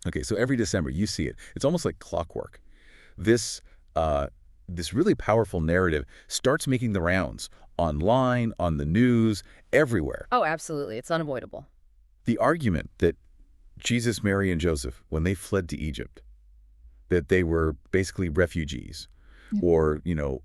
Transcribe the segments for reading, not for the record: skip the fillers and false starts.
Okay, so every December you see it. It's almost like clockwork. This, uh, this really powerful narrative starts making the rounds online, on the news, everywhere. Oh, absolutely. It's unavoidable. The argument that Jesus, Mary, and Joseph, when they fled to Egypt, that they were basically refugees or,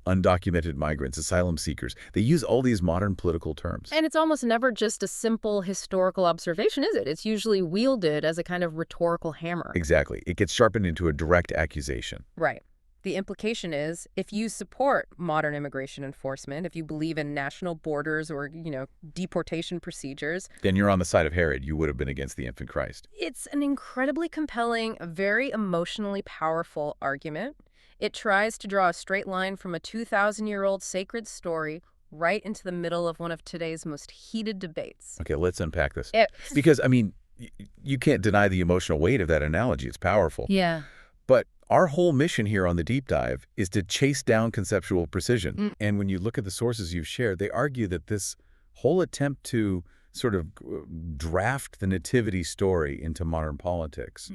undocumented migrants, asylum-seekers. They use all these modern political terms. And it's almost never just a simple historical observation, is it? It's usually wielded as a kind of rhetorical hammer. Exactly. It gets sharpened into a direct accusation. Right. The implication is, if you support modern immigration enforcement, if you believe in national borders or, deportation procedures, Then you're on the side of Herod. You would have been against the infant Christ. it's an incredibly compelling, very emotionally powerful argument. It tries to draw a straight line from a 2,000-year-old sacred story right into the middle of one of today's most heated debates. Okay, let's unpack this. It, Because, you can't deny the emotional weight of that analogy. It's powerful. yeah. But our whole mission here on the deep dive is to chase down conceptual precision. And when you look at the sources you've shared, they argue that this whole attempt to sort of draft the Nativity story into modern politics,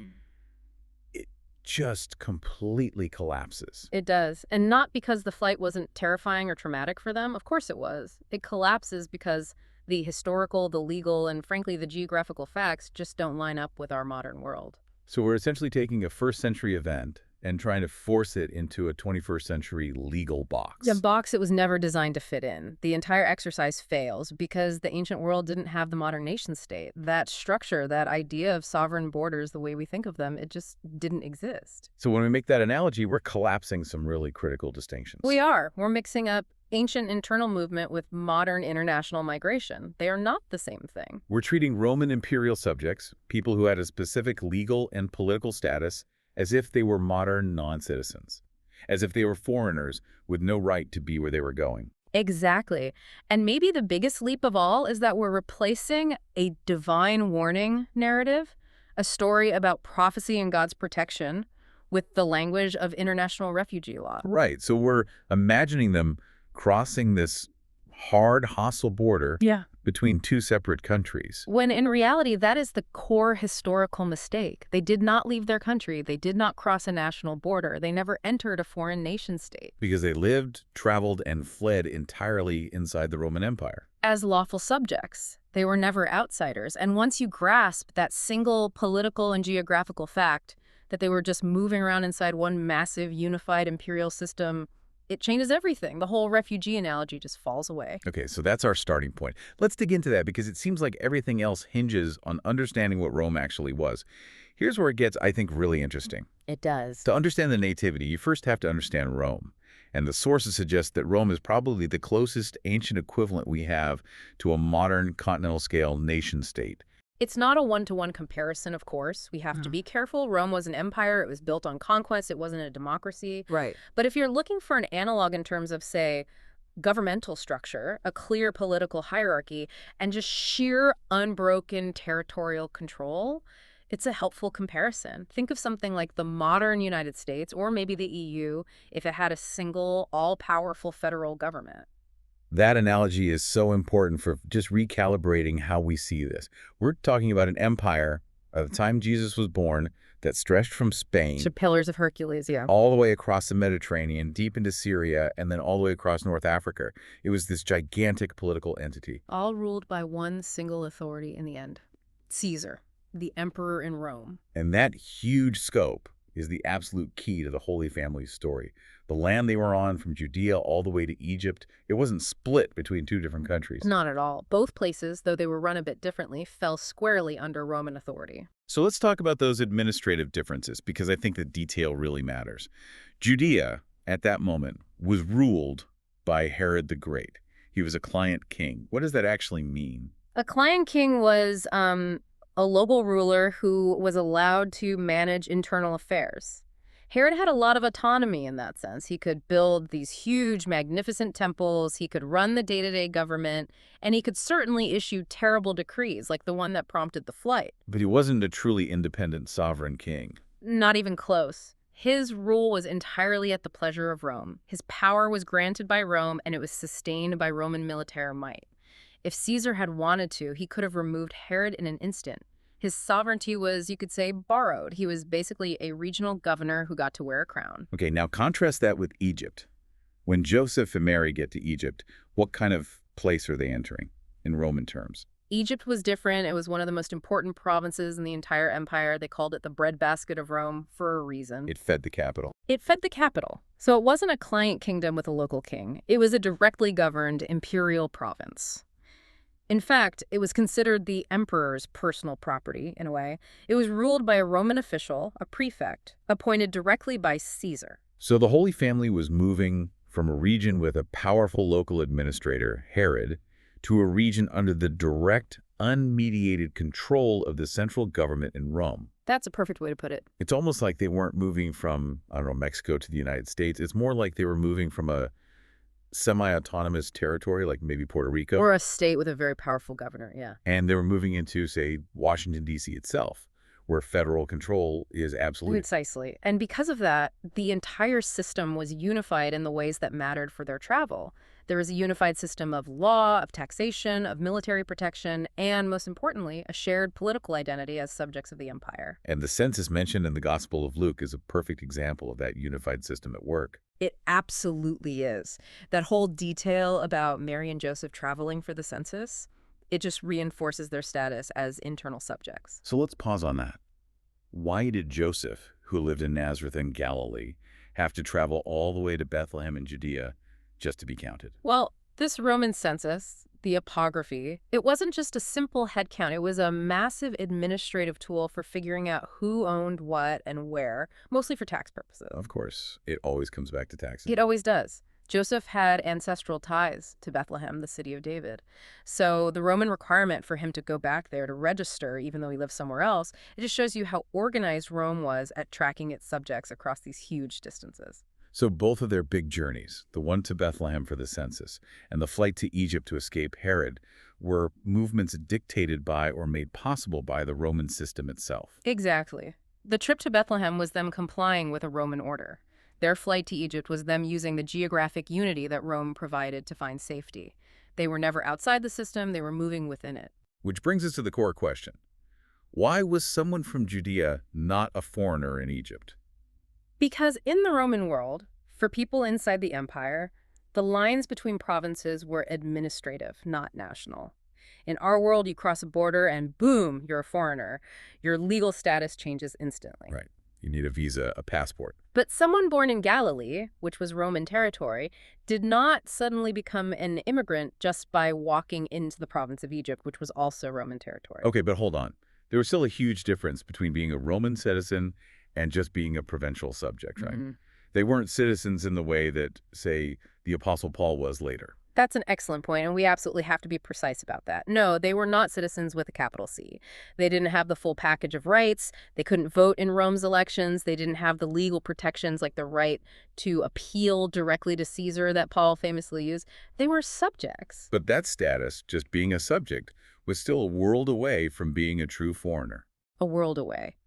it just completely collapses. It does. And not because the flight wasn't terrifying or traumatic for them. Of course it was. It collapses because the historical, the legal, and frankly, the geographical facts just don't line up with our modern world. So we're essentially taking a first-century event and trying to force it into a 21st century legal box. A box it was never designed to fit in. The entire exercise fails because the ancient world didn't have the modern nation state. That structure, that idea of sovereign borders, the way we think of them, it just didn't exist. So when we make that analogy, we're collapsing some really critical distinctions. We are. We're mixing up ancient internal movement with modern international migration. They are not the same thing. We're treating Roman imperial subjects, people who had a specific legal and political status, as if they were modern non-citizens, as if they were foreigners with no right to be where they were going. Exactly. And maybe the biggest leap of all is that we're replacing a divine warning narrative, a story about prophecy and God's protection, with the language of international refugee law. Right. So we're imagining them crossing this hard, hostile border between two separate countries. When in reality, that is the core historical mistake. They did not leave their country. They did not cross a national border. They never entered a foreign nation state. Because they lived, traveled, and fled entirely inside the Roman Empire. As lawful subjects. They were never outsiders. And once you grasp that single political and geographical fact that they were just moving around inside one massive unified imperial system, it changes everything. The whole refugee analogy just falls away. Okay, so that's our starting point. Let's dig into that because it seems like everything else hinges on understanding what Rome actually was. Here's where it gets, I think, really interesting. It does. To understand the Nativity, you first have to understand Rome. And the sources suggest that Rome is probably the closest ancient equivalent we have to a modern continental-scale nation-state. It's not a one-to-one comparison, of course. We have to be careful. Rome was an empire. It was built on conquest. It wasn't a democracy. Right. But if you're looking for an analog in terms of, say, governmental structure, a clear political hierarchy, and just sheer unbroken territorial control, it's a helpful comparison. Think of something like the modern United States or maybe the EU if it had a single, all-powerful federal government. That analogy is so important for just recalibrating how we see this. We're talking about an empire at the time Jesus was born that stretched from Spain To Pillars of Hercules, yeah. all the way across the Mediterranean, deep into Syria, and then all the way across North Africa. It was this gigantic political entity. All ruled by one single authority in the end. Caesar, the emperor in Rome. And that huge scope is the absolute key to the Holy Family's story. The land they were on, from Judea all the way to Egypt, it wasn't split between two different countries. Not at all. Both places, though they were run a bit differently, fell squarely under Roman authority. So let's talk about those administrative differences, because I think the detail really matters. Judea, at that moment, was ruled by Herod the Great. He was a client king. What does that actually mean? A client king was a local ruler who was allowed to manage internal affairs. Herod had a lot of autonomy in that sense. He could build these huge, magnificent temples, he could run the day-to-day government, and he could certainly issue terrible decrees like the one that prompted the flight. But he wasn't a truly independent sovereign king. Not even close. His rule was entirely at the pleasure of Rome. His power was granted by Rome, and it was sustained by Roman military might. If Caesar had wanted to, he could have removed Herod in an instant. His sovereignty was, you could say, borrowed. He was basically a regional governor who got to wear a crown. Okay, now contrast that with Egypt. When Joseph and Mary get to Egypt, what kind of place are they entering in Roman terms? Egypt was different. It was one of the most important provinces in the entire empire. They called it the breadbasket of Rome for a reason. It fed the capital. It fed the capital. So it wasn't a client kingdom with a local king. It was a directly governed imperial province. In fact, it was considered the emperor's personal property, in a way. It was ruled by a Roman official, a prefect, appointed directly by Caesar. So the Holy Family was moving from a region with a powerful local administrator, Herod, to a region under the direct, unmediated control of the central government in Rome. That's a perfect way to put it. It's almost like they weren't moving from, I don't know, Mexico to the United States. It's more like they were moving from a semi-autonomous territory, like maybe Puerto Rico. Or a state with a very powerful governor, yeah. And they were moving into, say, Washington, D.C. itself, where federal control is absolute. Precisely. And because of that, the entire system was unified in the ways that mattered for their travel. There was a unified system of law, of taxation, of military protection, and most importantly, a shared political identity as subjects of the empire. And the census mentioned in the Gospel of Luke is a perfect example of that unified system at work. It absolutely is. That whole detail about Mary and Joseph traveling for the census, it just reinforces their status as internal subjects. So let's pause on that. Why did Joseph, who lived in Nazareth in Galilee, have to travel all the way to Bethlehem in Judea just to be counted? Well, this Roman census, the apography, it wasn't just a simple head count. It was a massive administrative tool for figuring out who owned what and where, mostly for tax purposes. Of course, it always comes back to taxes. It always does. Joseph had ancestral ties to Bethlehem, the city of David. So the Roman requirement for him to go back there to register, even though he lived somewhere else, it just shows you how organized Rome was at tracking its subjects across these huge distances. So both of their big journeys, the one to Bethlehem for the census and the flight to Egypt to escape Herod, were movements dictated by or made possible by the Roman system itself. Exactly. The trip to Bethlehem was them complying with a Roman order. Their flight to Egypt was them using the geographic unity that Rome provided to find safety. They were never outside the system, they were moving within it. Which brings us to the core question. Why was someone from Judea not a foreigner in Egypt? Because in the Roman world, for people inside the empire, the lines between provinces were administrative, not national. In our world, you cross a border and boom, you're a foreigner. Your legal status changes instantly. Right. You need a visa, a passport. But someone born in Galilee, which was Roman territory, did not suddenly become an immigrant just by walking into the province of Egypt, which was also Roman territory. Okay, but hold on. There was still a huge difference between being a Roman citizen and just being a provincial subject, right? Mm-hmm. They weren't citizens in the way that, say, the Apostle Paul was later. That's an excellent point, and we absolutely have to be precise about that. No, they were not citizens with a capital C. They didn't have the full package of rights. They couldn't vote in Rome's elections. They didn't have the legal protections like the right to appeal directly to Caesar that Paul famously used. They were subjects. But that status, just being a subject, was still a world away from being a true foreigner. A world away.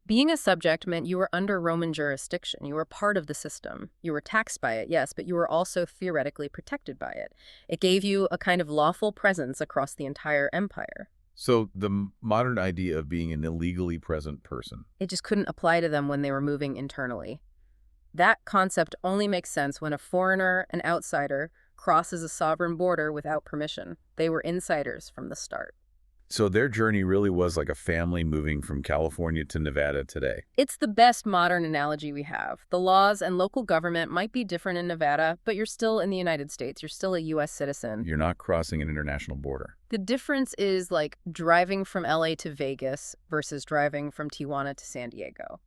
Being a subject meant you were under Roman jurisdiction. You were part of the system. You were taxed by it, yes, but you were also theoretically protected by it. It gave you a kind of lawful presence across the entire empire. So the modern idea of being an illegally present person. It just couldn't apply to them when they were moving internally. That concept only makes sense when a foreigner, an outsider, crosses a sovereign border without permission. They were insiders from the start. So their journey really was like a family moving from California to Nevada today. It's the best modern analogy we have. The laws and local government might be different in Nevada, but you're still in the United States. You're still a U.S. citizen. You're not crossing an international border. The difference is like driving from LA to Vegas versus driving from Tijuana to San Diego.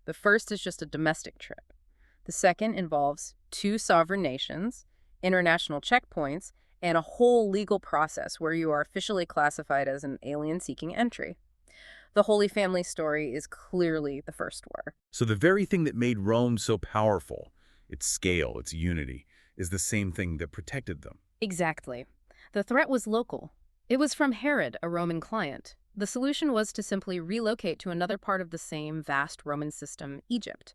The first is just a domestic trip. The second involves two sovereign nations, international checkpoints, and a whole legal process where you are officially classified as an alien seeking entry. The Holy Family story is clearly the first war. So the very thing that made Rome so powerful, its scale, its unity, is the same thing that protected them. Exactly. The threat was local. It was from Herod, a Roman client. The solution was to simply relocate to another part of the same vast Roman system, Egypt,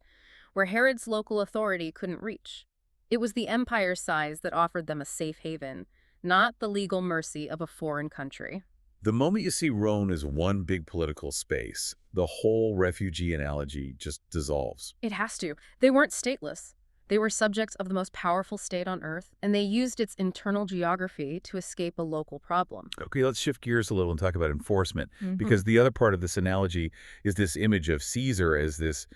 where Herod's local authority couldn't reach. It was the empire's size that offered them a safe haven, not the legal mercy of a foreign country. The moment you see Rome as one big political space, the whole refugee analogy just dissolves. It has to. They weren't stateless. They were subjects of the most powerful state on Earth, and they used its internal geography to escape a local problem. Okay, let's shift gears a little and talk about enforcement, Hmm. because the other part of this analogy is this image of Caesar as this,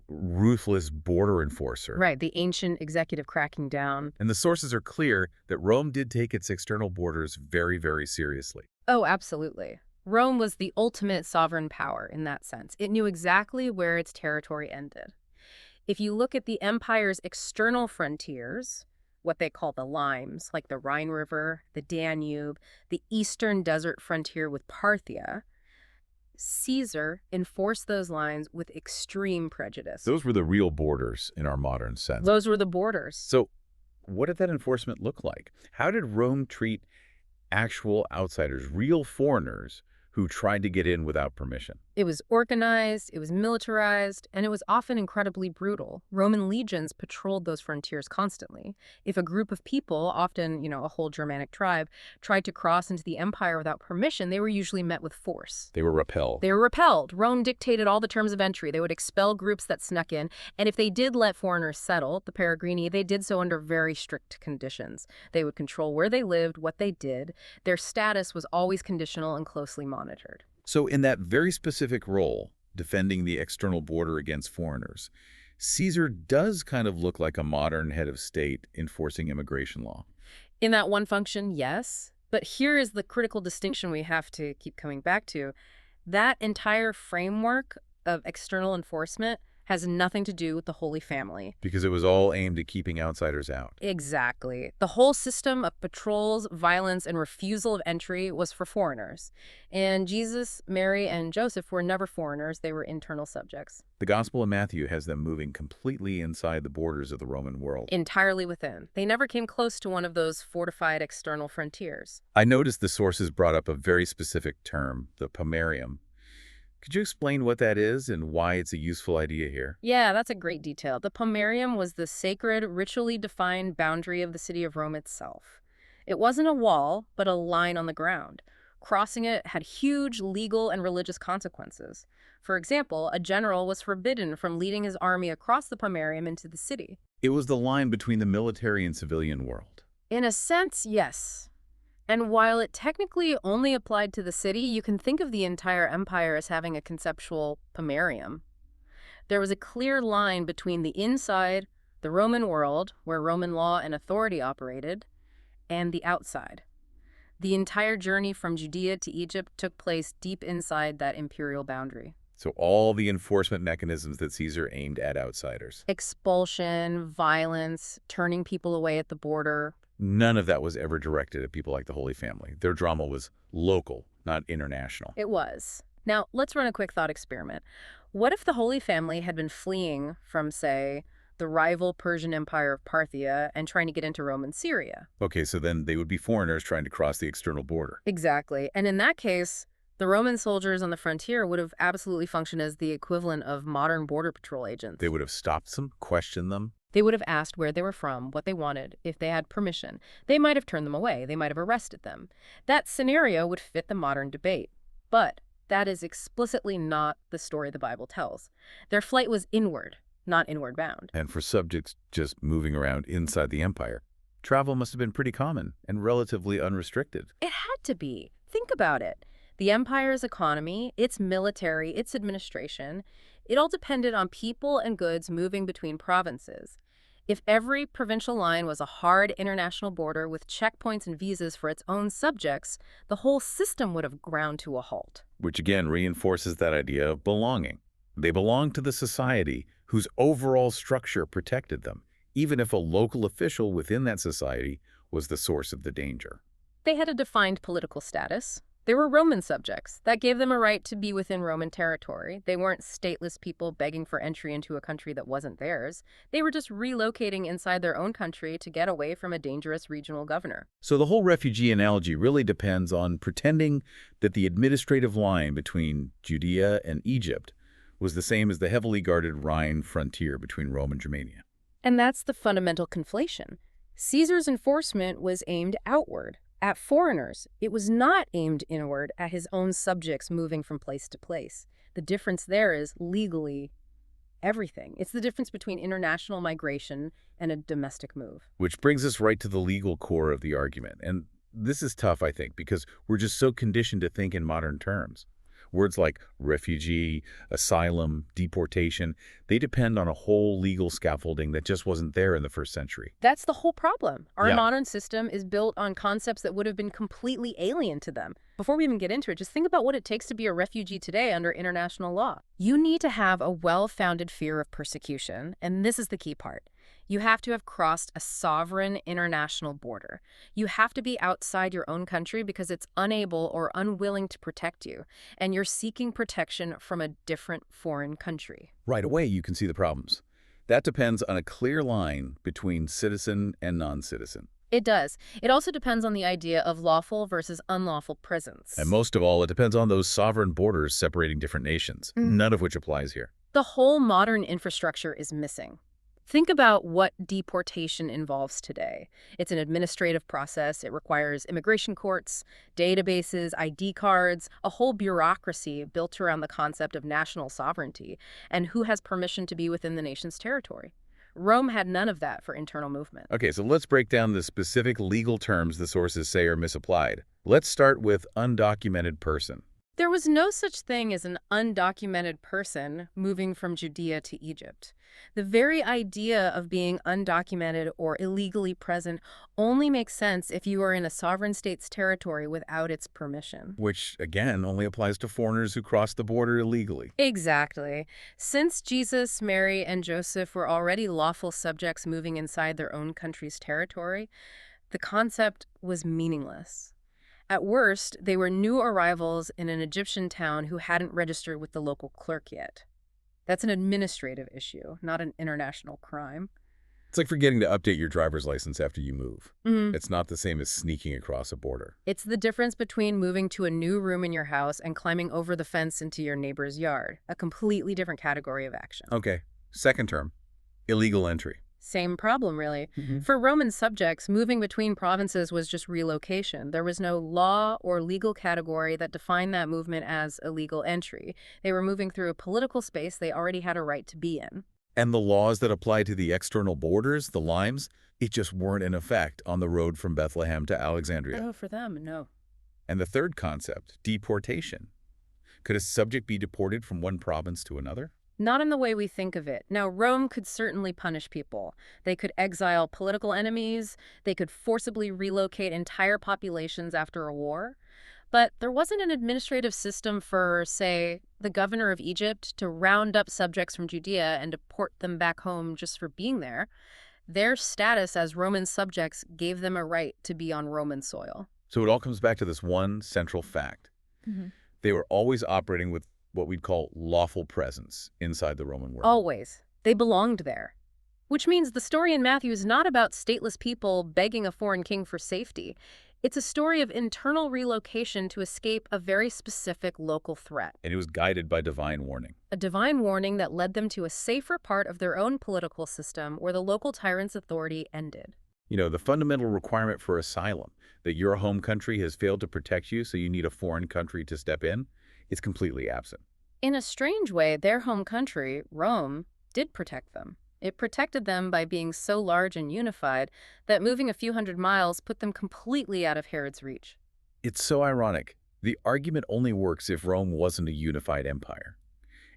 ruthless border enforcer. Right, the ancient executive cracking down. And the sources are clear that Rome did take its external borders very, very seriously. Oh, absolutely. Rome was the ultimate sovereign power in that sense. It knew exactly where its territory ended. If you look at the empire's external frontiers, what they call the limes, like the Rhine River, the Danube, the eastern desert frontier with Parthia, Caesar enforced those lines with extreme prejudice. Those were the real borders in our modern sense. Those were the borders. So, what did that enforcement look like? How did Rome treat actual outsiders, real foreigners who tried to get in without permission? It was organized, it was militarized, and it was often incredibly brutal. Roman legions patrolled those frontiers constantly. If a group of people, often, a whole Germanic tribe, tried to cross into the empire without permission, they were usually met with force. They were repelled. They were repelled. Rome dictated all the terms of entry. They would expel groups that snuck in, and if they did let foreigners settle, the peregrini, they did so under very strict conditions. They would control where they lived, what they did. Their status was always conditional and closely monitored. So in that very specific role, defending the external border against foreigners, Caesar does kind of look like a modern head of state enforcing immigration law. In that one function, yes. But here is the critical distinction we have to keep coming back to. That entire framework of external enforcement has nothing to do with the Holy Family. Because it was all aimed at keeping outsiders out. Exactly. The whole system of patrols, violence, and refusal of entry was for foreigners. And Jesus, Mary, and Joseph were never foreigners. They were internal subjects. The Gospel of Matthew has them moving completely inside the borders of the Roman world. Entirely within. They never came close to one of those fortified external frontiers. I noticed the sources brought up a very specific term, the pomerium. Could you explain what that is and why it's a useful idea here? Yeah, that's a great detail. The pomerium was the sacred, ritually defined boundary of the city of Rome itself. It wasn't a wall, but a line on the ground. Crossing it had huge legal and religious consequences. For example, a general was forbidden from leading his army across the pomerium into the city. It was the line between the military and civilian world. In a sense, yes. And while it technically only applied to the city, you can think of the entire empire as having a conceptual pomerium. There was a clear line between the inside, the Roman world, where Roman law and authority operated, and the outside. The entire journey from Judea to Egypt took place deep inside that imperial boundary. So all the enforcement mechanisms that Caesar aimed at outsiders. Expulsion, violence, turning people away at the border. None of that was ever directed at people like the Holy Family. Their drama was local, not international. It was. Now, let's run a quick thought experiment. What if the Holy Family had been fleeing from, say, the rival Persian Empire of Parthia and trying to get into Roman Syria? Okay, so then they would be foreigners trying to cross the external border. Exactly. And in that case, the Roman soldiers on the frontier would have absolutely functioned as the equivalent of modern border patrol agents. They would have stopped them, questioned them. They would have asked where they were from, what they wanted, if they had permission. They might have turned them away. They might have arrested them. That scenario would fit the modern debate. But that is explicitly not the story the Bible tells. Their flight was inward, not inward bound. And for subjects just moving around inside the empire, travel must have been pretty common and relatively unrestricted. It had to be. Think about it. The empire's economy, its military, its administration, it all depended on people and goods moving between provinces. If every provincial line was a hard international border with checkpoints and visas for its own subjects, the whole system would have ground to a halt. Which again reinforces that idea of belonging. They belonged to the society whose overall structure protected them, even if a local official within that society was the source of the danger. They had a defined political status. They were Roman subjects. That gave them a right to be within Roman territory. They weren't stateless people begging for entry into a country that wasn't theirs. They were just relocating inside their own country to get away from a dangerous regional governor. So the whole refugee analogy really depends on pretending that the administrative line between Judea and Egypt was the same as the heavily guarded Rhine frontier between Rome and Germania. And that's the fundamental conflation. Caesar's enforcement was aimed outward. at foreigners. It was not aimed inward at his own subjects moving from place to place. The difference there is legally everything. It's the difference between international migration and a domestic move. Which brings us right to the legal core of the argument. And this is tough, I think, because we're just so conditioned to think in modern terms. Words like refugee, asylum, deportation, they depend on a whole legal scaffolding that just wasn't there in the first century. That's the whole problem. Our Yeah. modern system is built on concepts that would have been completely alien to them. Before we even get into it, just think about what it takes to be a refugee today under international law. You need to have a well-founded fear of persecution, and this is the key part. You have to have crossed a sovereign international border. You have to be outside your own country because it's unable or unwilling to protect you, and you're seeking protection from a different foreign country. Right away, you can see the problems. That depends on a clear line between citizen and non-citizen. It does. It also depends on the idea of lawful versus unlawful presence. And most of all, it depends on those sovereign borders separating different nations, none of which applies here. The whole modern infrastructure is missing. Think about what deportation involves today. It's an administrative process. It requires immigration courts, databases, ID cards, a whole bureaucracy built around the concept of national sovereignty and who has permission to be within the nation's territory. Rome had none of that for internal movement. Okay, so let's break down the specific legal terms the sources say are misapplied. Let's start with undocumented person. There was no such thing as an undocumented person moving from Judea to Egypt. The very idea of being undocumented or illegally present only makes sense if you are in a sovereign state's territory without its permission. Which, again, only applies to foreigners who cross the border illegally. Exactly. Since Jesus, Mary, and Joseph were already lawful subjects moving inside their own country's territory, the concept was meaningless. At worst, they were new arrivals in an Egyptian town who hadn't registered with the local clerk yet. That's an administrative issue, not an international crime. It's like forgetting to update your driver's license after you move. It's not the same as sneaking across a border. It's the difference between moving to a new room in your house and climbing over the fence into your neighbor's yard, a completely different category of action. Okay, second term, illegal entry. Same problem, really. For Roman subjects, moving between provinces was just relocation. There was no law or legal category that defined that movement as illegal entry. They were moving through a political space they already had a right to be in. And the laws that apply to the external borders, the limes, it just weren't in effect on the road from Bethlehem to Alexandria. Oh, for them, no. And the third concept, deportation. Could a subject be deported from one province to another? Not in the way we think of it. Now, Rome could certainly punish people. They could exile political enemies. They could forcibly relocate entire populations after a war. But there wasn't an administrative system for, say, the governor of Egypt to round up subjects from Judea and deport them back home just for being there. Their status as Roman subjects gave them a right to be on Roman soil. So it all comes back to this one central fact. They were always operating with what we'd call lawful presence inside the Roman world. Always. They belonged there. Which means the story in Matthew is not about stateless people begging a foreign king for safety. It's a story of internal relocation to escape a very specific local threat. And it was guided by divine warning. A divine warning that led them to a safer part of their own political system where the local tyrant's authority ended. You know, the fundamental requirement for asylum, that your home country has failed to protect you, so you need a foreign country to step in, is completely absent. In a strange way, their home country, Rome, did protect them. It protected them by being so large and unified that moving a few hundred miles put them completely out of Herod's reach. It's so ironic. The argument only works if Rome wasn't a unified empire.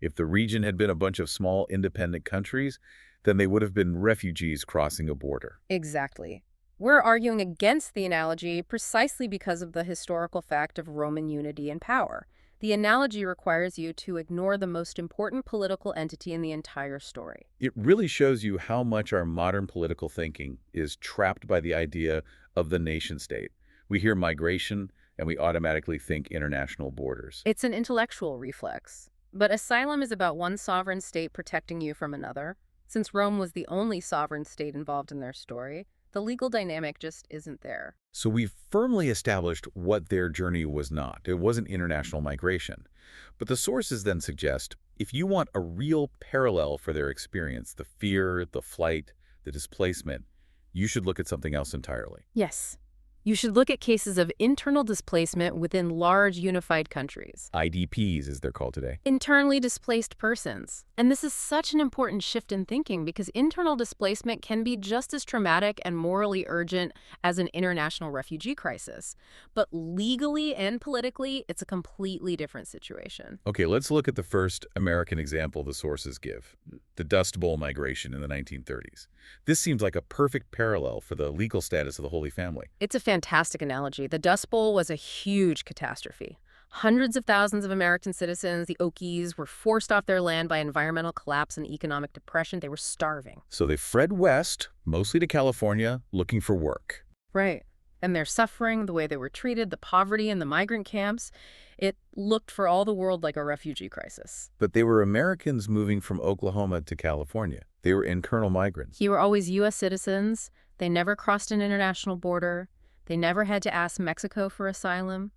If the region had been a bunch of small independent countries, then they would have been refugees crossing a border. Exactly. We're arguing against the analogy precisely because of the historical fact of Roman unity and power. The analogy requires you to ignore the most important political entity in the entire story. It really shows you how much our modern political thinking is trapped by the idea of the nation-state. We hear migration, and we automatically think international borders. It's an intellectual reflex. But asylum is about one sovereign state protecting you from another. Since Rome was the only sovereign state involved in their story, the legal dynamic just isn't there. So we've firmly established what their journey was not. It wasn't international migration. But the sources then suggest, if you want a real parallel for their experience, the fear, the flight, the displacement, you should look at something else entirely. Yes. You should look at cases of internal displacement within large unified countries. IDPs, as they're called today. Internally displaced persons. And this is such an important shift in thinking because internal displacement can be just as traumatic and morally urgent as an international refugee crisis. But legally and politically, it's a completely different situation. Okay, let's look at the first American example the sources give, the Dust Bowl migration in the 1930s. This seems like a perfect parallel for the legal status of the Holy Family. It's a fantastic analogy. The Dust Bowl was a huge catastrophe. Hundreds of thousands of American citizens, the Okies, were forced off their land by environmental collapse and economic depression. They were starving. So they fled west, mostly to California, looking for work. Right. And their suffering, the way they were treated, the poverty in the migrant camps, it looked for all the world like a refugee crisis. But they were Americans moving from Oklahoma to California. They were internal migrants. They were always U.S. citizens. They never crossed an international border. They never had to ask Mexico for asylum.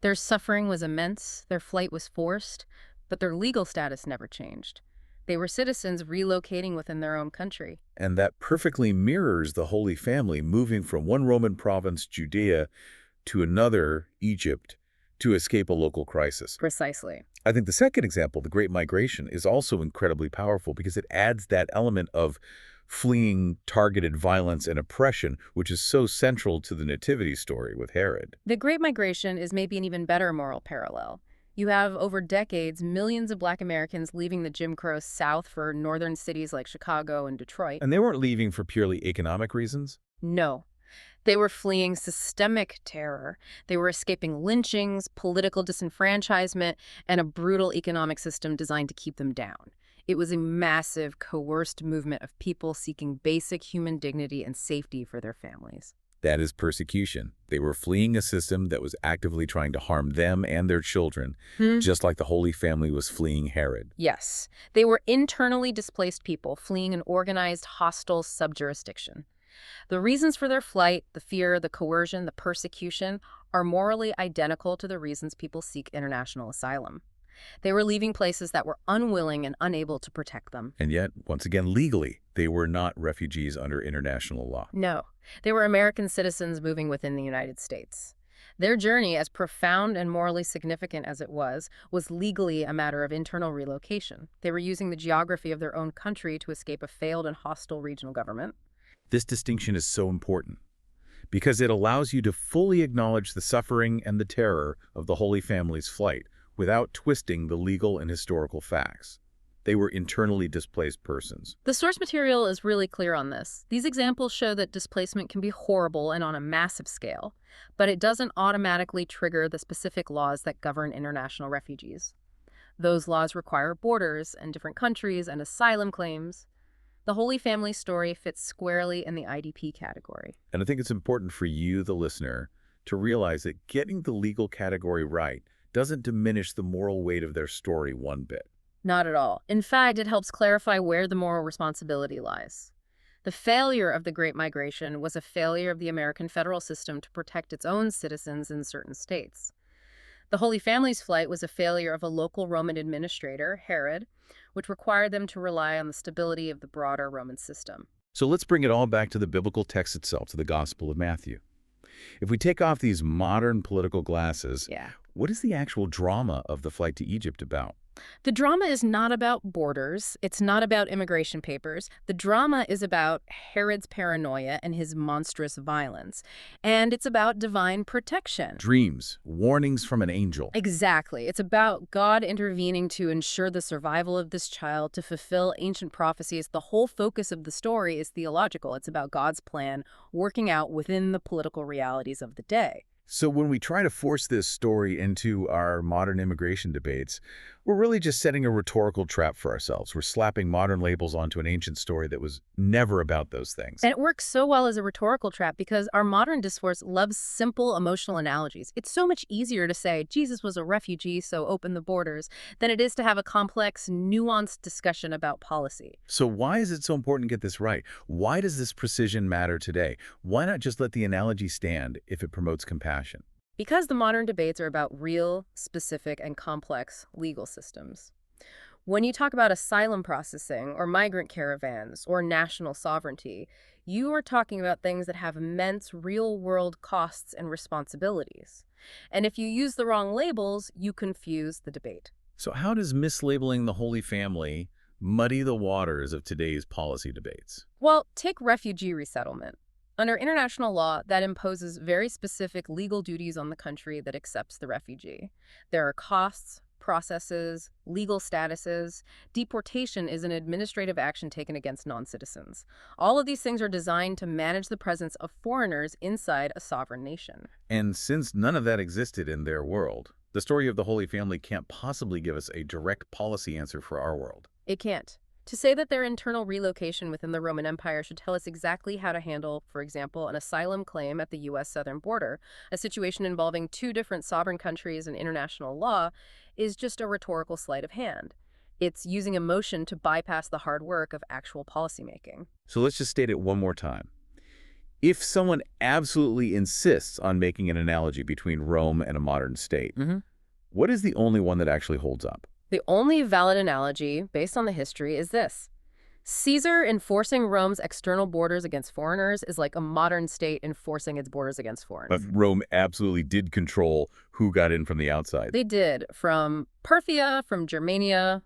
Their suffering was immense. Their flight was forced. But their legal status never changed. They were citizens relocating within their own country. And that perfectly mirrors the Holy Family moving from one Roman province, Judea, to another, Egypt, to escape a local crisis. Precisely. I think the second example, the Great Migration, is also incredibly powerful because it adds that element of fleeing targeted violence and oppression, which is so central to the Nativity story with Herod. The Great Migration is maybe an even better moral parallel. You have, over decades, millions of Black Americans leaving the Jim Crow South for northern cities like Chicago and Detroit. And they weren't leaving for purely economic reasons? No. They were fleeing systemic terror. They were escaping lynchings, political disenfranchisement, and a brutal economic system designed to keep them down. It was a massive, coerced movement of people seeking basic human dignity and safety for their families. That is persecution. They were fleeing a system that was actively trying to harm them and their children, just like the Holy Family was fleeing Herod. Yes. They were internally displaced people fleeing an organized, hostile subjurisdiction. The reasons for their flight, the fear, the coercion, the persecution, are morally identical to the reasons people seek international asylum. They were leaving places that were unwilling and unable to protect them. And yet, once again, legally, they were not refugees under international law. No, they were American citizens moving within the United States. Their journey, as profound and morally significant as it was legally a matter of internal relocation. They were using the geography of their own country to escape a failed and hostile regional government. This distinction is so important because it allows you to fully acknowledge the suffering and the terror of the Holy Family's flight without twisting the legal and historical facts. They were internally displaced persons. The source material is really clear on this. These examples show that displacement can be horrible and on a massive scale, but it doesn't automatically trigger the specific laws that govern international refugees. Those laws require borders and different countries and asylum claims. The Holy Family story fits squarely in the IDP category. And I think it's important for you, the listener, to realize that getting the legal category right doesn't diminish the moral weight of their story one bit. Not at all. In fact, it helps clarify where the moral responsibility lies. The failure of the Great Migration was a failure of the American federal system to protect its own citizens in certain states. The Holy Family's flight was a failure of a local Roman administrator, Herod, which required them to rely on the stability of the broader Roman system. So let's bring it all back to the biblical text itself, to the Gospel of Matthew. If we take off these modern political glasses, what is the actual drama of the flight to Egypt about? The drama is not about borders. It's not about immigration papers. The drama is about Herod's paranoia and his monstrous violence. And it's about divine protection. Dreams, warnings from an angel. Exactly. It's about God intervening to ensure the survival of this child, to fulfill ancient prophecies. The whole focus of the story is theological. It's about God's plan working out within the political realities of the day. So when we try to force this story into our modern immigration debates, we're really just setting a rhetorical trap for ourselves. We're slapping modern labels onto an ancient story that was never about those things. And it works so well as a rhetorical trap because our modern discourse loves simple emotional analogies. It's so much easier to say Jesus was a refugee, so open the borders, than it is to have a complex, nuanced discussion about policy. So why is it so important to get this right? Why does this precision matter today? Why not just let the analogy stand if it promotes compassion? Because the modern debates are about real, specific, and complex legal systems. When you talk about asylum processing or migrant caravans or national sovereignty, you are talking about things that have immense real-world costs and responsibilities. And if you use the wrong labels, you confuse the debate. So how does mislabeling the Holy Family muddy the waters of today's policy debates? Well, take refugee resettlement. Under international law, that imposes very specific legal duties on the country that accepts the refugee. There are costs, processes, legal statuses. Deportation is an administrative action taken against non-citizens. All of these things are designed to manage the presence of foreigners inside a sovereign nation. And since none of that existed in their world, the story of the Holy Family can't possibly give us a direct policy answer for our world. It can't. To say that their internal relocation within the Roman Empire should tell us exactly how to handle, for example, an asylum claim at the U.S. southern border, a situation involving two different sovereign countries and international law, is just a rhetorical sleight of hand. It's using emotion to bypass the hard work of actual policymaking. So let's just state it one more time. If someone absolutely insists on making an analogy between Rome and a modern state, what is the only one that actually holds up? The only valid analogy, based on the history, is this. Caesar enforcing Rome's external borders against foreigners is like a modern state enforcing its borders against foreigners. But Rome absolutely did control who got in from the outside. They did. From Parthia, from Germania,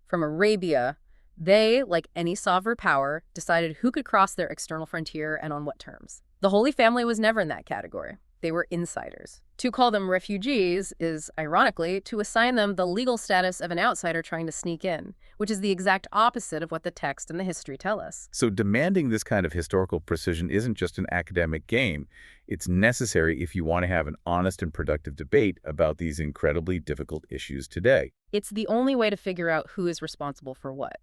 from Arabia, they, like any sovereign power, decided who could cross their external frontier and on what terms. The Holy Family was never in that category. They were insiders. To call them refugees is, ironically, to assign them the legal status of an outsider trying to sneak in, which is the exact opposite of what the text and the history tell us. So demanding this kind of historical precision isn't just an academic game. It's necessary if you want to have an honest and productive debate about these incredibly difficult issues today. It's the only way to figure out who is responsible for what.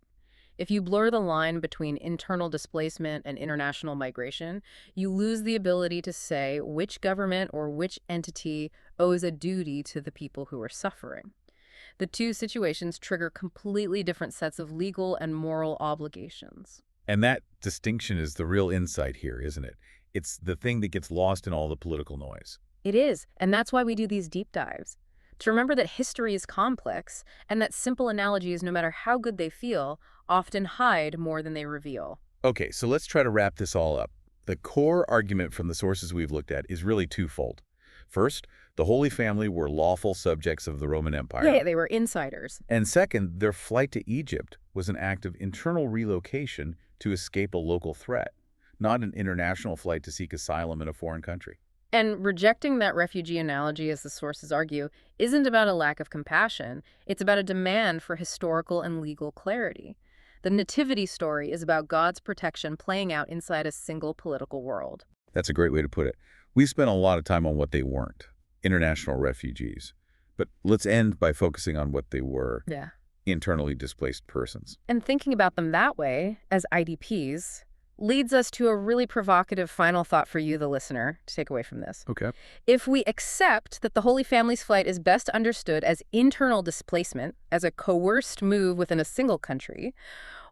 If you blur the line between internal displacement and international migration, you lose the ability to say which government or which entity owes a duty to the people who are suffering. The two situations trigger completely different sets of legal and moral obligations. And that distinction is the real insight here, isn't it? It's the thing that gets lost in all the political noise. It is, and that's why we do these deep dives. To remember that history is complex and that simple analogies, no matter how good they feel, often hide more than they reveal. Okay, so let's try to wrap this all up. The core argument from the sources we've looked at is really twofold. First, the Holy Family were lawful subjects of the Roman Empire. Yeah, they were insiders. And second, their flight to Egypt was an act of internal relocation to escape a local threat, not an international flight to seek asylum in a foreign country. And rejecting that refugee analogy, as the sources argue, isn't about a lack of compassion. It's about a demand for historical and legal clarity. The Nativity story is about God's protection playing out inside a single political world. That's a great way to put it. We spent a lot of time on what they weren't, international refugees. But let's end by focusing on what they were, internally displaced persons. And thinking about them that way, as IDPs, leads us to a really provocative final thought for you, the listener, to take away from this. Okay. If we accept that the Holy Family's flight is best understood as internal displacement, as a coerced move within a single country,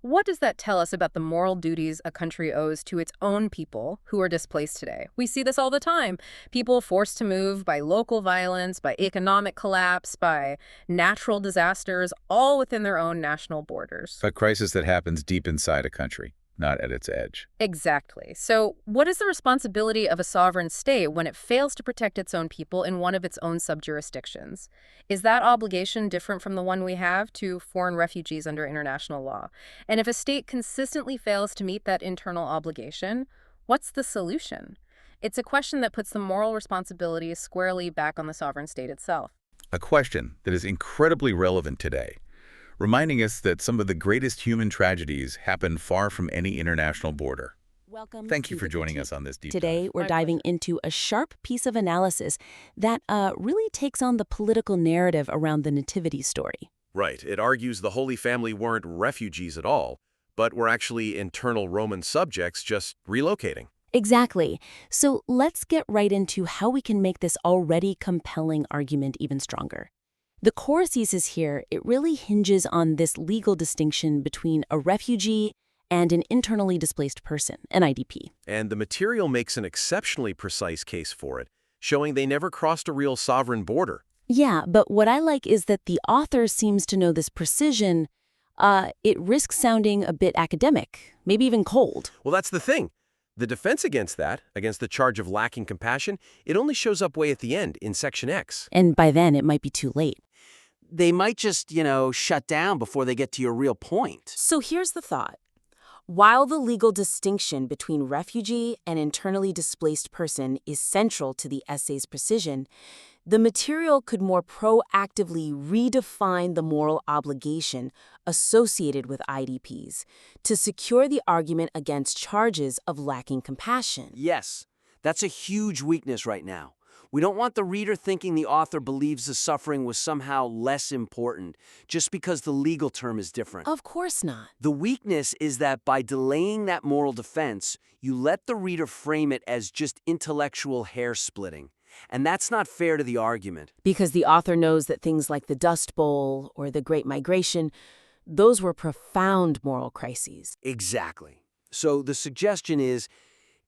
what does that tell us about the moral duties a country owes to its own people who are displaced today? We see this all the time. People forced to move by local violence, by economic collapse, by natural disasters, all within their own national borders. A crisis that happens deep inside a country, not at its edge. Exactly. So what is the responsibility of a sovereign state when it fails to protect its own people in one of its own subjurisdictions? Is that obligation different from the one we have to foreign refugees under international law? And if a state consistently fails to meet that internal obligation, what's the solution? It's a question that puts the moral responsibility squarely back on the sovereign state itself. A question that is incredibly relevant today, reminding us that some of the greatest human tragedies happen far from any international border. Welcome. Thank you for joining us on this deep Today, dive. we're diving into a sharp piece of analysis that really takes on the political narrative around the Nativity story. Right. It argues the Holy Family weren't refugees at all, but were actually internal Roman subjects just relocating. Exactly. So let's get right into how we can make this already compelling argument even stronger. The core thesis here, it really hinges on this legal distinction between a refugee and an internally displaced person, an IDP. And the material makes an exceptionally precise case for it, showing they never crossed a real sovereign border. Yeah, but what I like is that the author seems to know this precision it risks sounding a bit academic, maybe even cold. Well, that's the thing. The defense against that, against the charge of lacking compassion, it only shows up way at the end in Section X. And by then, it might be too late. They might just, shut down before they get to your real point. So here's the thought. While the legal distinction between refugee and internally displaced person is central to the essay's precision, the material could more proactively redefine the moral obligation associated with IDPs to secure the argument against charges of lacking compassion. Yes, that's a huge weakness right now. We don't want the reader thinking the author believes the suffering was somehow less important just because the legal term is different. Of course not. The weakness is that by delaying that moral defense, you let the reader frame it as just intellectual hair-splitting. And that's not fair to the argument. Because the author knows that things like the Dust Bowl or the Great Migration, those were profound moral crises. Exactly. So the suggestion is,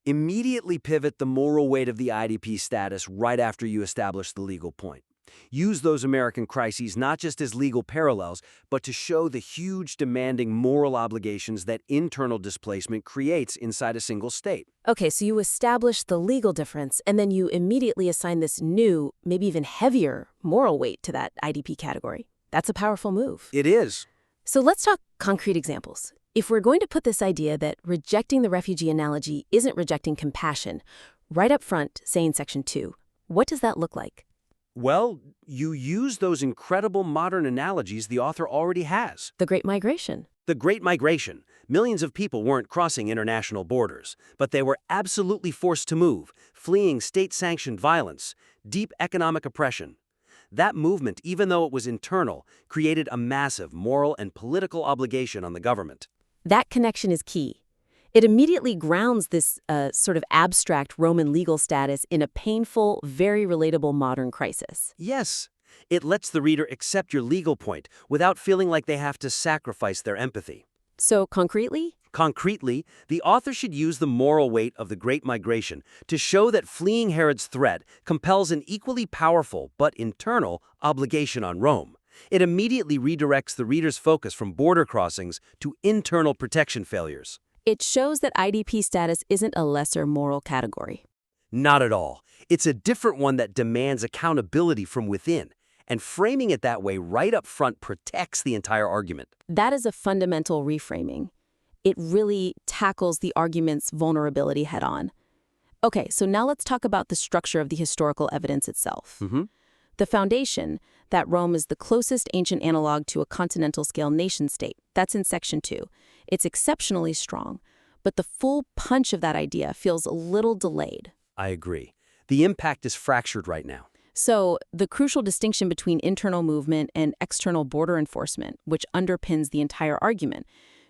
immediately pivot the moral weight of the IDP status right after you establish the legal point. Use those American crises not just as legal parallels, but to show the huge demanding moral obligations that internal displacement creates inside a single state. Okay, so you establish the legal difference, and then you immediately assign this new, maybe even heavier, moral weight to that IDP category. That's a powerful move. It is. So let's talk concrete examples. If we're going to put this idea that rejecting the refugee analogy isn't rejecting compassion, right up front, say in Section 2, what does that look like? Well, you use those incredible modern analogies the author already has. The Great Migration. The Great Migration. Millions of people weren't crossing international borders, but they were absolutely forced to move, fleeing state-sanctioned violence, deep economic oppression. That movement, even though it was internal, created a massive moral and political obligation on the government. That connection is key. It immediately grounds this sort of abstract Roman legal status in a painful, very relatable modern crisis. Yes, it lets the reader accept your legal point without feeling like they have to sacrifice their empathy. So, concretely? Concretely, the author should use the moral weight of the Great Migration to show that fleeing Herod's threat compels an equally powerful but internal obligation on Rome. It immediately redirects the reader's focus from border crossings to internal protection failures. It shows that IDP status isn't a lesser moral category. Not at all. It's a different one that demands accountability from within, and framing it that way right up front protects the entire argument. That is a fundamental reframing. It really tackles the argument's vulnerability head-on. Okay, so now let's talk about the structure of the historical evidence itself. The foundation, that Rome is the closest ancient analog to a continental-scale nation-state, that's in Section 2. It's exceptionally strong, but the full punch of that idea feels a little delayed. I agree. The impact is fractured right now. So, the crucial distinction between internal movement and external border enforcement, which underpins the entire argument,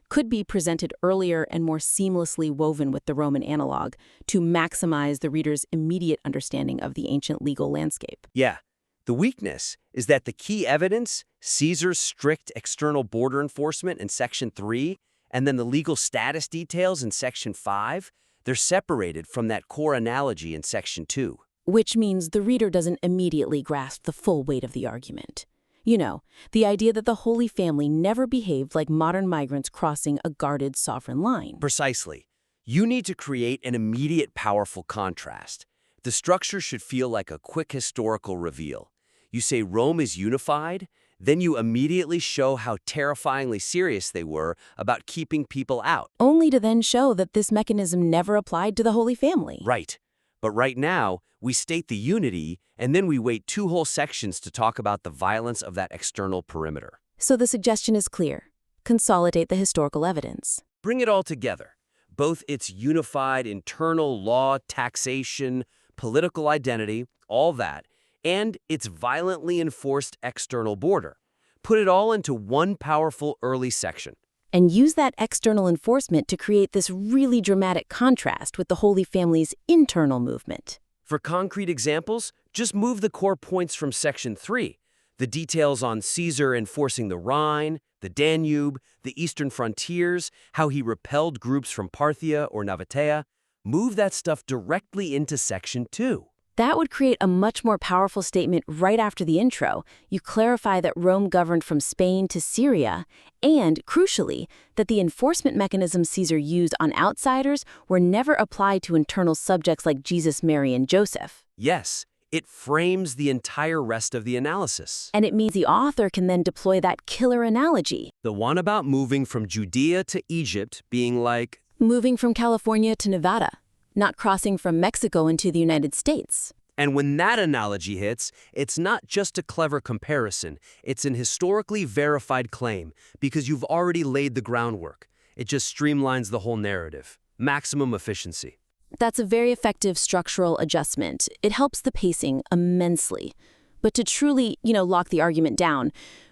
could be presented earlier and more seamlessly woven with the Roman analog to maximize the reader's immediate understanding of the ancient legal landscape. Yeah. The weakness is that the key evidence, Caesar's strict external border enforcement in Section 3, and then the legal status details in Section 5, they're separated from that core analogy in Section 2. Which means the reader doesn't immediately grasp the full weight of the argument. You know, the idea that the Holy Family never behaved like modern migrants crossing a guarded sovereign line. Precisely. You need to create an immediate, powerful contrast. The structure should feel like a quick historical reveal. You say Rome is unified, then you immediately show how terrifyingly serious they were about keeping people out. Only to then show that this mechanism never applied to the Holy Family. Right. But right now, we state the unity, and then we wait 2 whole sections to talk about the violence of that external perimeter. So the suggestion is clear. Consolidate the historical evidence. Bring it all together. Both its unified internal law, taxation, political identity, all that, and its violently enforced external border. Put it all into one powerful early section. And use that external enforcement to create this really dramatic contrast with the Holy Family's internal movement. For concrete examples, just move the core points from Section 3. The details on Caesar enforcing the Rhine, the Danube, the eastern frontiers, how he repelled groups from Parthia or Nabatea. Move that stuff directly into Section 2. That would create a much more powerful statement right after the intro. You clarify that Rome governed from Spain to Syria, and, crucially, that the enforcement mechanisms Caesar used on outsiders were never applied to internal subjects like Jesus, Mary, and Joseph. Yes, it frames the entire rest of the analysis. And it means the author can then deploy that killer analogy. The one about moving from Judea to Egypt being like Moving from California to Nevada, not crossing from Mexico into the United States. And when that analogy hits, it's not just a clever comparison, it's an historically verified claim, because you've already laid the groundwork. It just streamlines the whole narrative. Maximum efficiency. That's a very effective structural adjustment. It helps the pacing immensely. But to truly, lock the argument down,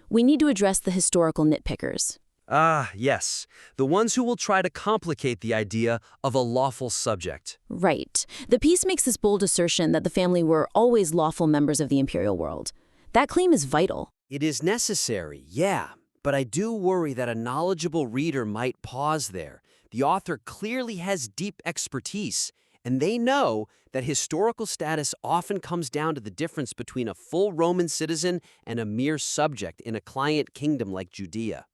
we need to address the historical nitpickers. Ah, yes. The ones who will try to complicate the idea of a lawful subject. Right. The piece makes this bold assertion that the family were always lawful members of the imperial world. That claim is vital. It is necessary, yeah. But I do worry that a knowledgeable reader might pause there. The author clearly has deep expertise, and they know that historical status often comes down to the difference between a full Roman citizen and a mere subject in a client kingdom like Judea.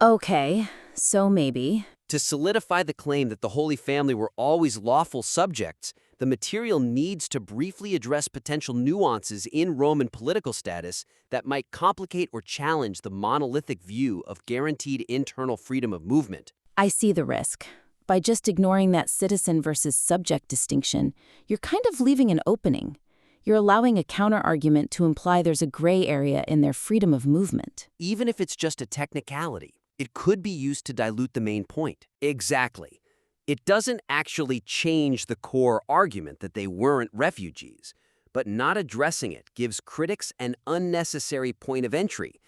Okay, so maybe. To solidify the claim that the Holy Family were always lawful subjects, the material needs to briefly address potential nuances in Roman political status that might complicate or challenge the monolithic view of guaranteed internal freedom of movement. I see the risk. By just ignoring that citizen versus subject distinction, you're kind of leaving an opening. You're allowing a counter-argument to imply there's a gray area in their freedom of movement. Even if it's just a technicality, it could be used to dilute the main point. Exactly. It doesn't actually change the core argument that they weren't refugees, but not addressing it gives critics an unnecessary point of entry.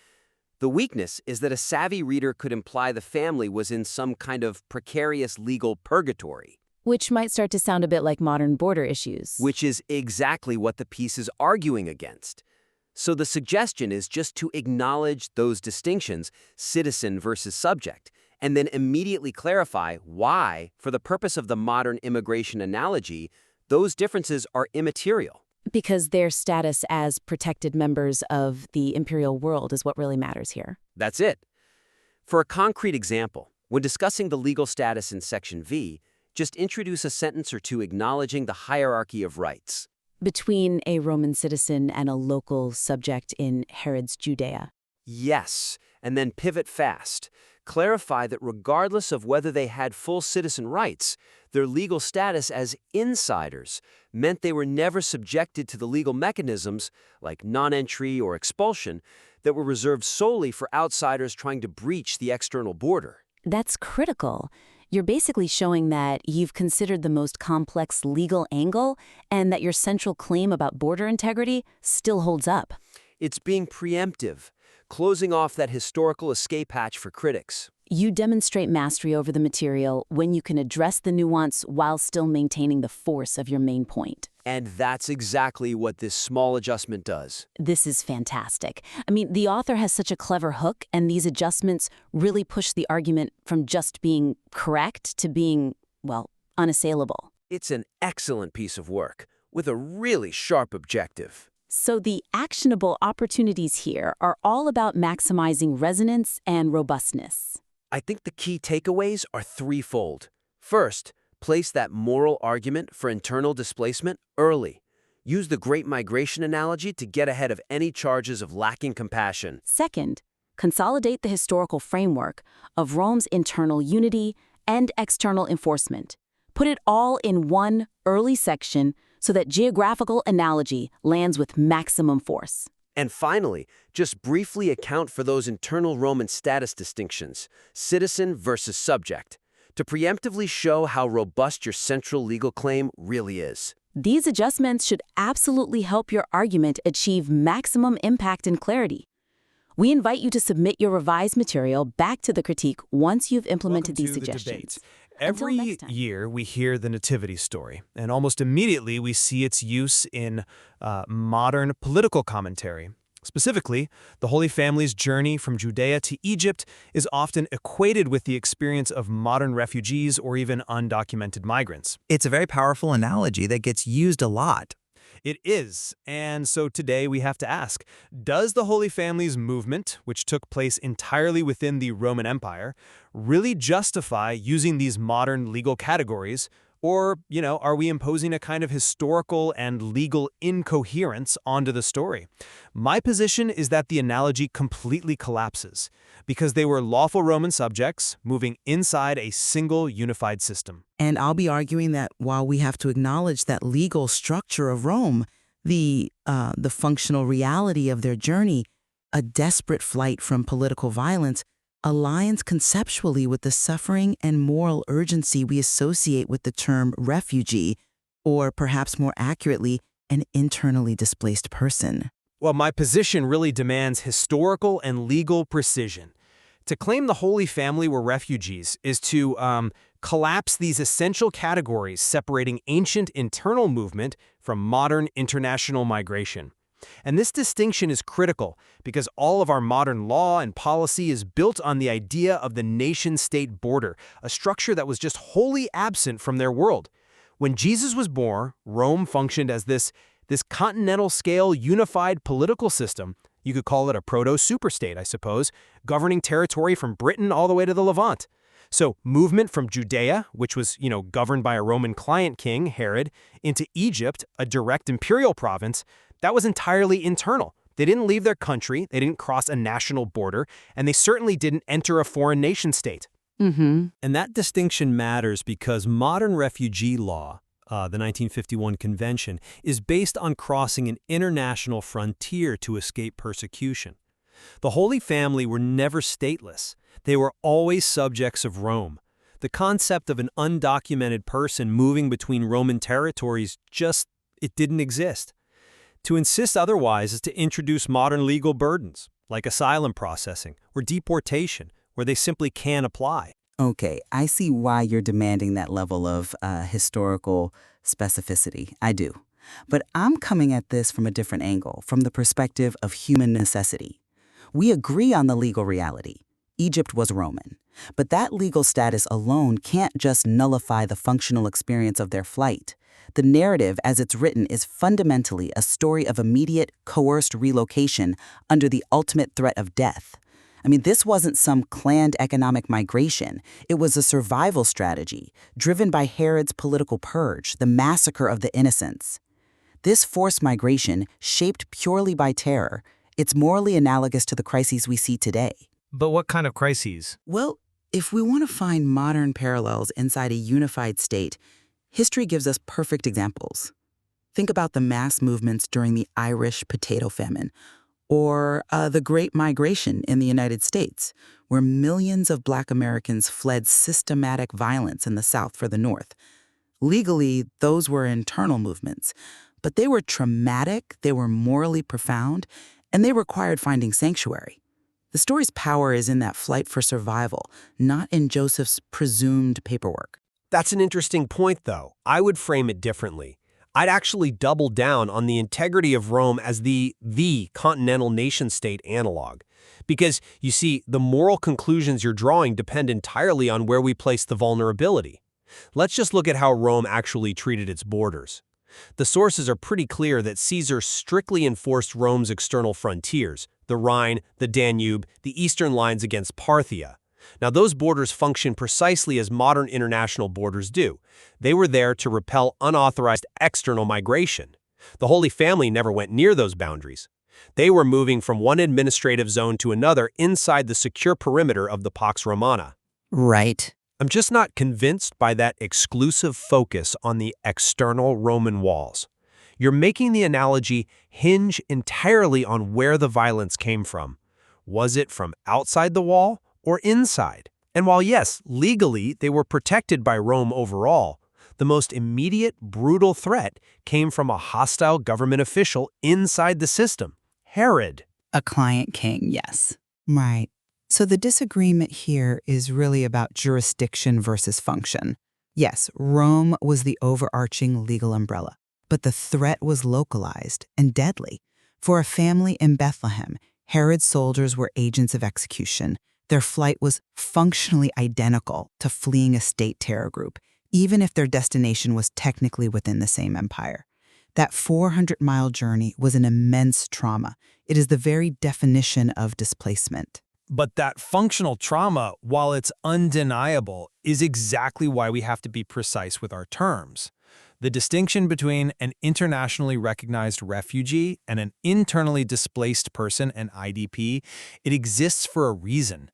The weakness is that a savvy reader could imply the family was in some kind of precarious legal purgatory. Which might start to sound a bit like modern border issues. Which is exactly what the piece is arguing against. So the suggestion is just to acknowledge those distinctions, citizen versus subject, and then immediately clarify why, for the purpose of the modern immigration analogy, those differences are immaterial. Because their status as protected members of the imperial world is what really matters here. That's it. For a concrete example, when discussing the legal status in Section V, just introduce a sentence or two acknowledging the hierarchy of rights. Between a Roman citizen and a local subject in Herod's Judea. Yes, and then pivot fast. Clarify that regardless of whether they had full citizen rights, their legal status as insiders meant they were never subjected to the legal mechanisms, like non-entry or expulsion, that were reserved solely for outsiders trying to breach the external border. That's critical. You're basically showing that you've considered the most complex legal angle and that your central claim about border integrity still holds up. It's being preemptive, closing off that historical escape hatch for critics. You demonstrate mastery over the material when you can address the nuance while still maintaining the force of your main point. And that's exactly what this small adjustment does. This is fantastic. I mean, the author has such a clever hook, and these adjustments really push the argument from just being correct to being, well, unassailable. It's an excellent piece of work, with a really sharp objective. So the actionable opportunities here are all about maximizing resonance and robustness. I think the key takeaways are threefold. First, place that moral argument for internal displacement early. Use the Great Migration analogy to get ahead of any charges of lacking compassion. Second, consolidate the historical framework of Rome's internal unity and external enforcement. Put it all in one early section so that geographical analogy lands with maximum force. And finally, just briefly account for those internal Roman status distinctions, citizen versus subject, to preemptively show how robust your central legal claim really is. These adjustments should absolutely help your argument achieve maximum impact and clarity. We invite you to submit your revised material back to the critique once you've implemented these suggestions. Every year we hear the Nativity story, and almost immediately we see its use in modern political commentary. Specifically, the Holy Family's journey from Judea to Egypt is often equated with the experience of modern refugees or even undocumented migrants. It's a very powerful analogy that gets used a lot. It is. And so today we have to ask, does the Holy Family's movement, which took place entirely within the Roman Empire, really justify using these modern legal categories? Or, are we imposing a kind of historical and legal incoherence onto the story? My position is that the analogy completely collapses, because they were lawful Roman subjects moving inside a single unified system. And I'll be arguing that while we have to acknowledge that legal structure of Rome, the functional reality of their journey, a desperate flight from political violence, aligns conceptually with the suffering and moral urgency we associate with the term refugee, or perhaps more accurately, an internally displaced person. Well, my position really demands historical and legal precision. To claim the Holy Family were refugees is to collapse these essential categories separating ancient internal movement from modern international migration. And this distinction is critical because all of our modern law and policy is built on the idea of the nation-state border, a structure that was just wholly absent from their world. When Jesus was born, Rome functioned as this continental-scale unified political system. You could call it a proto-superstate, I suppose, governing territory from Britain all the way to the Levant. So movement from Judea, which was, governed by a Roman client king, Herod, into Egypt, a direct imperial province, that was entirely internal. They didn't leave their country, they didn't cross a national border, and they certainly didn't enter a foreign nation-state. Mm-hmm. And that distinction matters because modern refugee law, the 1951 Convention, is based on crossing an international frontier to escape persecution. The Holy Family were never stateless. They were always subjects of Rome. The concept of an undocumented person moving between Roman territories it didn't exist. To insist otherwise is to introduce modern legal burdens, like asylum processing or deportation, where they simply can't apply. Okay, I see why you're demanding that level of historical specificity. I do. But I'm coming at this from a different angle, from the perspective of human necessity. We agree on the legal reality. Egypt was Roman. But that legal status alone can't just nullify the functional experience of their flight. The narrative, as it's written, is fundamentally a story of immediate, coerced relocation under the ultimate threat of death. I mean, this wasn't some planned economic migration. It was a survival strategy, driven by Herod's political purge, the massacre of the innocents. This forced migration, shaped purely by terror, it's morally analogous to the crises we see today. But what kind of crises? Well, if we want to find modern parallels inside a unified state, history gives us perfect examples. Think about the mass movements during the Irish potato famine, or the Great Migration in the United States, where millions of Black Americans fled systematic violence in the South for the North. Legally, those were internal movements, but they were traumatic, they were morally profound, and they required finding sanctuary. The story's power is in that flight for survival, not in Joseph's presumed paperwork. That's an interesting point, though. I would frame it differently. I'd actually double down on the integrity of Rome as the continental nation-state analog. Because, you see, the moral conclusions you're drawing depend entirely on where we place the vulnerability. Let's just look at how Rome actually treated its borders. The sources are pretty clear that Caesar strictly enforced Rome's external frontiers, the Rhine, the Danube, the eastern lines against Parthia. Now, those borders function precisely as modern international borders do. They were there to repel unauthorized external migration. The Holy Family never went near those boundaries. They were moving from one administrative zone to another inside the secure perimeter of the Pax Romana. Right. I'm just not convinced by that exclusive focus on the external Roman walls. You're making the analogy hinge entirely on where the violence came from. Was it from outside the wall or inside? And while yes, legally they were protected by Rome overall, the most immediate, brutal threat came from a hostile government official inside the system, Herod. A client king, yes. Right. So the disagreement here is really about jurisdiction versus function. Yes, Rome was the overarching legal umbrella, but the threat was localized and deadly. For a family in Bethlehem, Herod's soldiers were agents of execution. Their flight was functionally identical to fleeing a state terror group, even if their destination was technically within the same empire. That 400-mile journey was an immense trauma. It is the very definition of displacement. But that functional trauma, while it's undeniable, is exactly why we have to be precise with our terms. The distinction between an internationally recognized refugee and an internally displaced person, an IDP, it exists for a reason.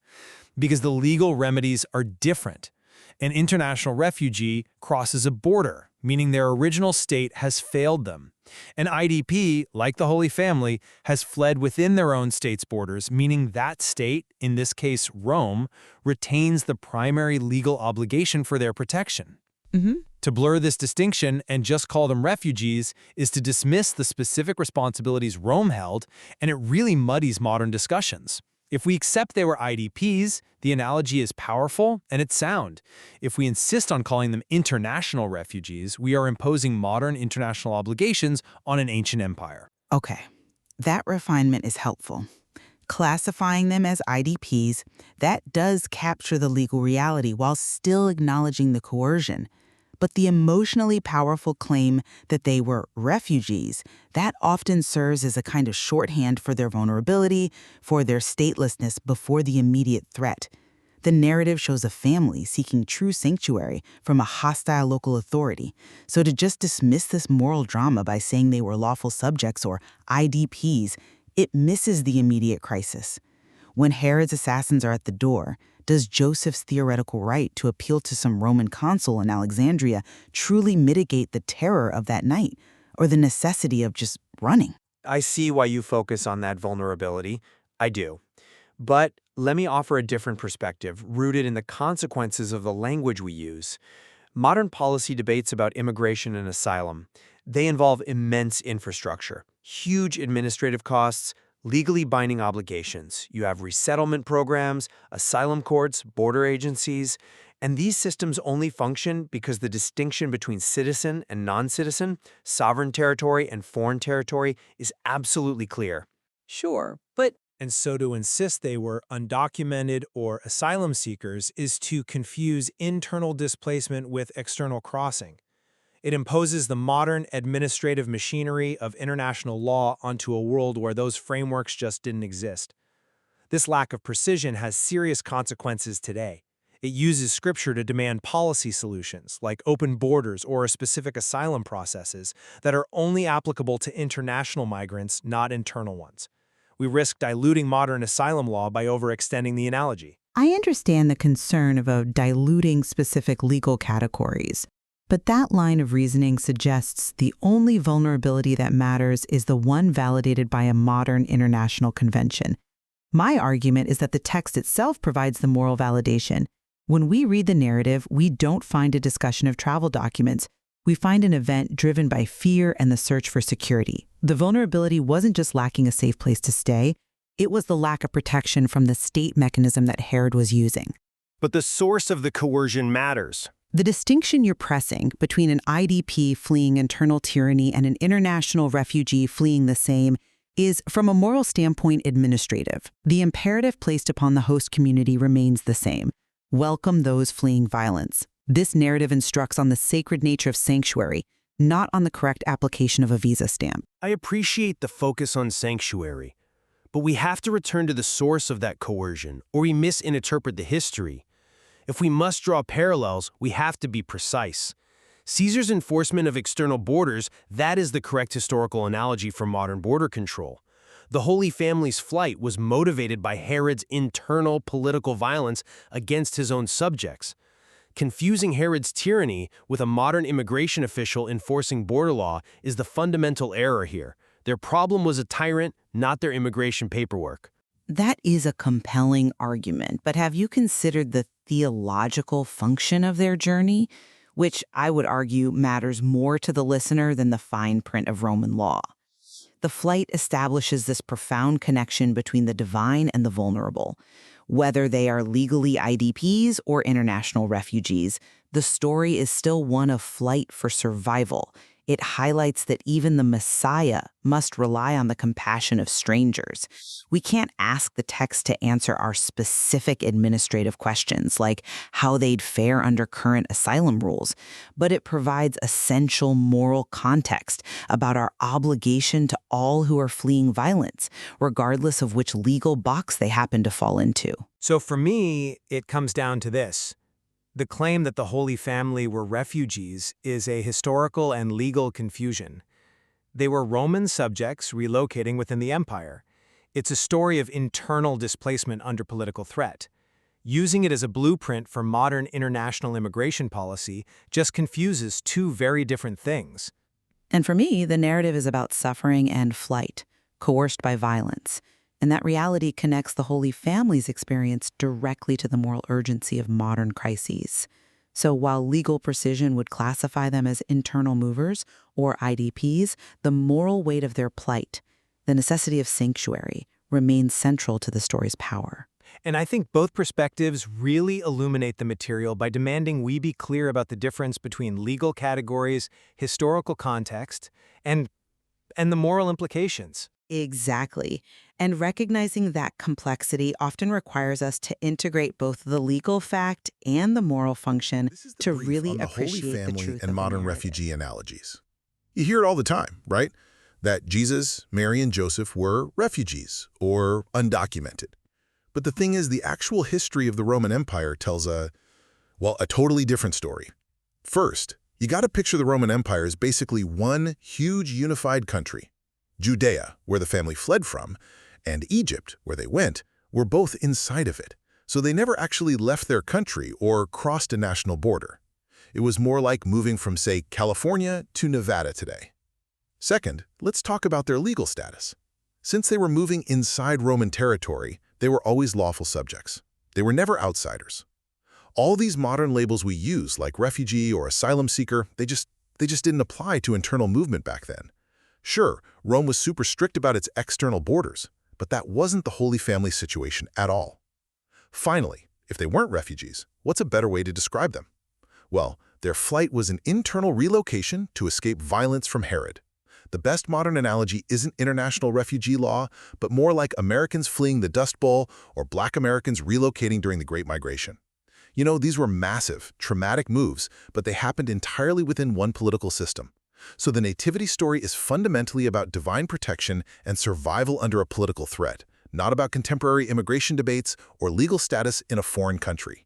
Because the legal remedies are different. An international refugee crosses a border, meaning their original state has failed them. An IDP, like the Holy Family, has fled within their own state's borders, meaning that state, in this case Rome, retains the primary legal obligation for their protection. To blur this distinction and just call them refugees is to dismiss the specific responsibilities Rome held, and it really muddies modern discussions. If we accept they were IDPs, the analogy is powerful and it's sound. If we insist on calling them international refugees, we are imposing modern international obligations on an ancient empire. Okay, that refinement is helpful. Classifying them as IDPs, that does capture the legal reality while still acknowledging the coercion. But the emotionally powerful claim that they were refugees, that often serves as a kind of shorthand for their vulnerability, for their statelessness before the immediate threat. The narrative shows a family seeking true sanctuary from a hostile local authority. So to just dismiss this moral drama by saying they were lawful subjects or IDPs, it misses the immediate crisis. When Herod's assassins are at the door, does Joseph's theoretical right to appeal to some Roman consul in Alexandria truly mitigate the terror of that night, or the necessity of just running? I see why you focus on that vulnerability. I do. But let me offer a different perspective, rooted in the consequences of the language we use. Modern policy debates about immigration and asylum, they involve immense infrastructure, huge administrative costs, legally binding obligations. You have resettlement programs, asylum courts, border agencies, and these systems only function because the distinction between citizen and non-citizen, sovereign territory and foreign territory is absolutely clear. Sure, but And so to insist they were undocumented or asylum-seekers is to confuse internal displacement with external crossing. It imposes the modern administrative machinery of international law onto a world where those frameworks just didn't exist. This lack of precision has serious consequences today. It uses scripture to demand policy solutions, like open borders or specific asylum processes, that are only applicable to international migrants, not internal ones. We risk diluting modern asylum law by overextending the analogy. I understand the concern about diluting specific legal categories. But that line of reasoning suggests the only vulnerability that matters is the one validated by a modern international convention. My argument is that the text itself provides the moral validation. When we read the narrative, we don't find a discussion of travel documents. We find an event driven by fear and the search for security. The vulnerability wasn't just lacking a safe place to stay, it was the lack of protection from the state mechanism that Herod was using. But the source of the coercion matters. The distinction you're pressing between an IDP fleeing internal tyranny and an international refugee fleeing the same is, from a moral standpoint, administrative. The imperative placed upon the host community remains the same. Welcome those fleeing violence. This narrative instructs on the sacred nature of sanctuary, not on the correct application of a visa stamp. I appreciate the focus on sanctuary, but we have to return to the source of that coercion, or we misinterpret the history. If we must draw parallels, we have to be precise. Caesar's enforcement of external borders, that is the correct historical analogy for modern border control. The Holy Family's flight was motivated by Herod's internal political violence against his own subjects. Confusing Herod's tyranny with a modern immigration official enforcing border law is the fundamental error here. Their problem was a tyrant, not their immigration paperwork. That is a compelling argument, but have you considered the theological function of their journey, which I would argue matters more to the listener than the fine print of Roman law? The flight establishes this profound connection between the divine and the vulnerable. Whether they are legally IDPs or international refugees, the story is still one of flight for survival. It highlights that even the Messiah must rely on the compassion of strangers. We can't ask the text to answer our specific administrative questions, like how they'd fare under current asylum rules, but it provides essential moral context about our obligation to all who are fleeing violence, regardless of which legal box they happen to fall into. So for me, it comes down to this. The claim that the Holy Family were refugees is a historical and legal confusion. They were Roman subjects relocating within the empire. It's a story of internal displacement under political threat. Using it as a blueprint for modern international immigration policy just confuses two very different things. And for me, the narrative is about suffering and flight, coerced by violence. And that reality connects the Holy Family's experience directly to the moral urgency of modern crises. So while legal precision would classify them as internal movers or IDPs, the moral weight of their plight, the necessity of sanctuary, remains central to the story's power. And I think both perspectives really illuminate the material by demanding we be clear about the difference between legal categories, historical context, and the moral implications. Exactly. And recognizing that complexity often requires us to integrate both the legal fact and the moral function to really appreciate the Holy truth Family of and the modern narrative. refugee analogies. You hear it all the time, right? That Jesus, Mary, and Joseph were refugees or undocumented. But the thing is, the actual history of the Roman Empire tells a totally different story. First, you got to picture the Roman Empire as basically one huge unified country. Judea, where the family fled from, and Egypt, where they went, were both inside of it. So they never actually left their country or crossed a national border. It was more like moving from, say, California to Nevada today. Second, let's talk about their legal status. Since they were moving inside Roman territory, they were always lawful subjects. They were never outsiders. All these modern labels we use, like refugee or asylum seeker, they just didn't apply to internal movement back then. Sure, Rome was super strict about its external borders, but that wasn't the Holy Family situation at all. Finally, if they weren't refugees, what's a better way to describe them? Well, their flight was an internal relocation to escape violence from Herod. The best modern analogy isn't international refugee law, but more like Americans fleeing the Dust Bowl or Black Americans relocating during the Great Migration. You know, these were massive, traumatic moves, but they happened entirely within one political system. So the Nativity story is fundamentally about divine protection and survival under a political threat, not about contemporary immigration debates or legal status in a foreign country.